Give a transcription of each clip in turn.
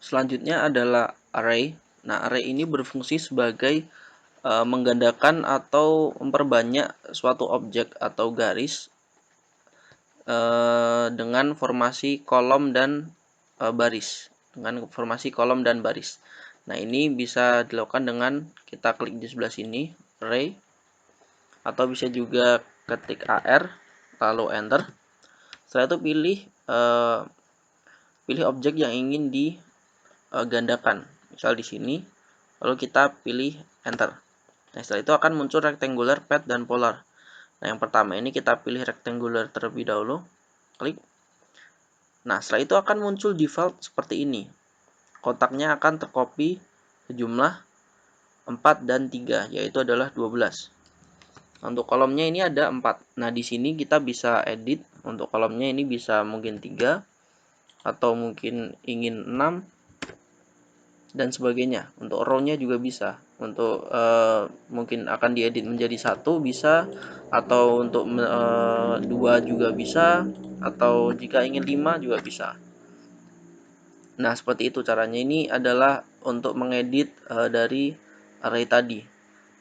Selanjutnya adalah array. Nah, array ini berfungsi sebagai menggandakan atau memperbanyak suatu objek atau garis dengan formasi kolom dan baris. Dengan formasi kolom dan baris. Nah, ini bisa dilakukan dengan kita klik di sebelah sini, array, atau bisa juga ketik AR, lalu enter. Setelah itu pilih objek yang ingin digandakan. Misal di sini, lalu kita pilih enter. Nah, setelah itu akan muncul rectangular, pad, dan polar. Nah, yang pertama ini kita pilih rectangular terlebih dahulu, klik. Nah, setelah itu akan muncul default seperti ini. Kotaknya akan tercopy sejumlah 4 dan 3, yaitu adalah 12. Untuk kolomnya ini ada 4. Nah, di sini kita bisa edit. Untuk kolomnya ini bisa mungkin 3 atau mungkin ingin 6 dan sebagainya. Untuk row-nya juga bisa. Untuk mungkin akan diedit menjadi 1 bisa, atau untuk 2 juga bisa, atau jika ingin 5 juga bisa. Nah, seperti itu caranya. Ini adalah untuk mengedit dari array tadi.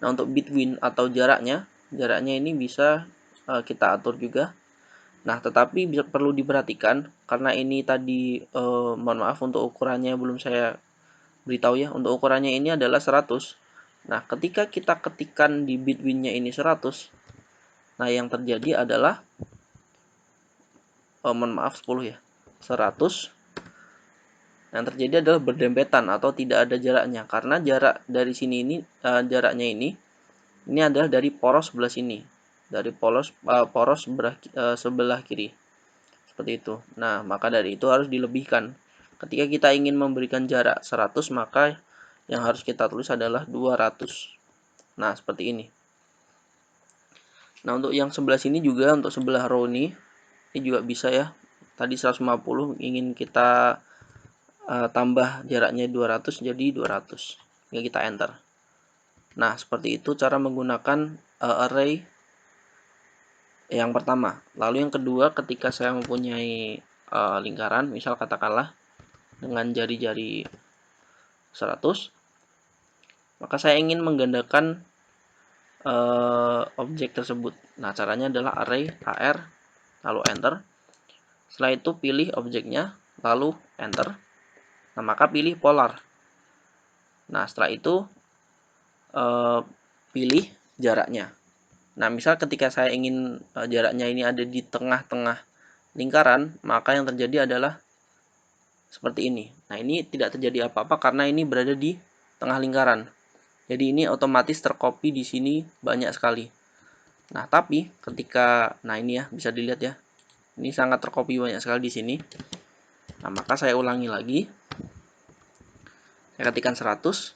Nah, untuk between atau jaraknya ini bisa kita atur juga. Nah, tetapi perlu diperhatikan karena ini tadi mohon maaf untuk ukurannya belum saya beritahu ya. Untuk ukurannya ini adalah 100. Nah, ketika kita ketikkan di between-nya ini 100, nah yang terjadi adalah mohon maaf 10 ya. 100. Yang terjadi adalah berdempetan atau tidak ada jaraknya, karena jarak dari sini ini jaraknya ini adalah dari poros sebelah sini, dari poros sebelah kiri, seperti itu. Nah, maka dari itu harus dilebihkan. Ketika kita ingin memberikan jarak 100, maka yang harus kita tulis adalah 200. Nah, seperti ini. Nah, untuk yang sebelah sini juga, untuk sebelah row ini juga bisa ya. Tadi 150 ingin kita tambah jaraknya 200 jadi 200. Ya, kita enter. Nah, seperti itu cara menggunakan array yang pertama. Lalu yang kedua, ketika saya mempunyai lingkaran, misal katakanlah dengan jari-jari 100, maka saya ingin menggandakan objek tersebut. Nah, caranya adalah array AR, lalu enter. Setelah itu pilih objeknya, lalu enter. Nah, maka pilih polar. Nah, setelah itu pilih jaraknya. Nah, misal ketika saya ingin jaraknya ini ada di tengah-tengah lingkaran, maka yang terjadi adalah seperti ini. Nah, ini tidak terjadi apa-apa karena ini berada di tengah lingkaran. Jadi ini otomatis tercopy di sini banyak sekali. Nah, tapi ketika ini ya bisa dilihat ya. Ini sangat tercopy banyak sekali di sini. Nah, maka saya ulangi lagi. Saya ketikkan 100.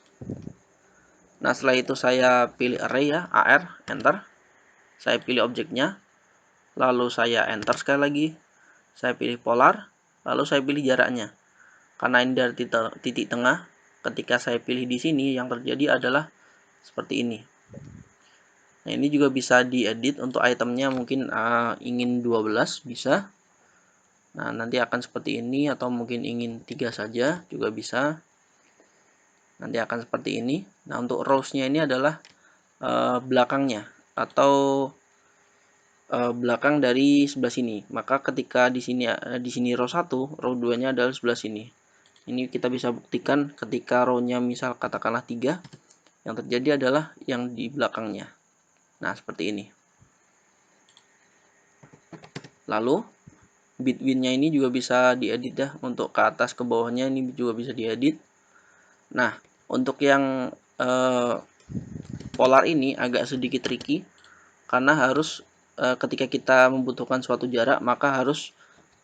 Nah, setelah itu saya pilih array ya, AR, enter. Saya pilih objeknya, lalu saya enter sekali lagi. Saya pilih polar, lalu saya pilih jaraknya. Karena ini dari titik tengah, ketika saya pilih di sini, yang terjadi adalah seperti ini. Nah, ini juga bisa diedit. Untuk itemnya mungkin ingin 12 bisa. Nah, nanti akan seperti ini, atau mungkin ingin 3 saja juga bisa. Nanti akan seperti ini. Nah, untuk rows-nya ini adalah belakangnya atau belakang dari sebelah sini. Maka ketika di sini row 1, row 2-nya adalah sebelah sini. Ini kita bisa buktikan ketika row-nya misal katakanlah 3, yang terjadi adalah yang di belakangnya. Nah, seperti ini. Lalu between-nya ini juga bisa diedit ya. Untuk ke atas ke bawahnya ini juga bisa diedit. Nah, untuk yang polar ini agak sedikit tricky karena harus ketika kita membutuhkan suatu jarak maka harus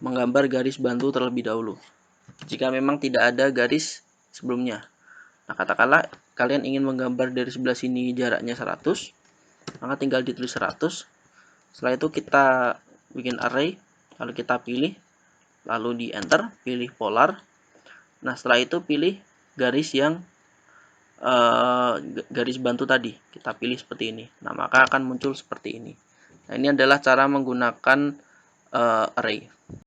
menggambar garis bantu terlebih dahulu. Jika memang tidak ada garis sebelumnya. Nah, katakanlah kalian ingin menggambar dari sebelah sini jaraknya 100, maka tinggal ditulis 100. Setelah itu kita bikin array, lalu kita pilih, lalu di enter, pilih polar. Nah, setelah itu pilih garis yang garis bantu tadi, kita pilih seperti ini. Nah, maka akan muncul seperti ini. Nah, ini adalah cara menggunakan array.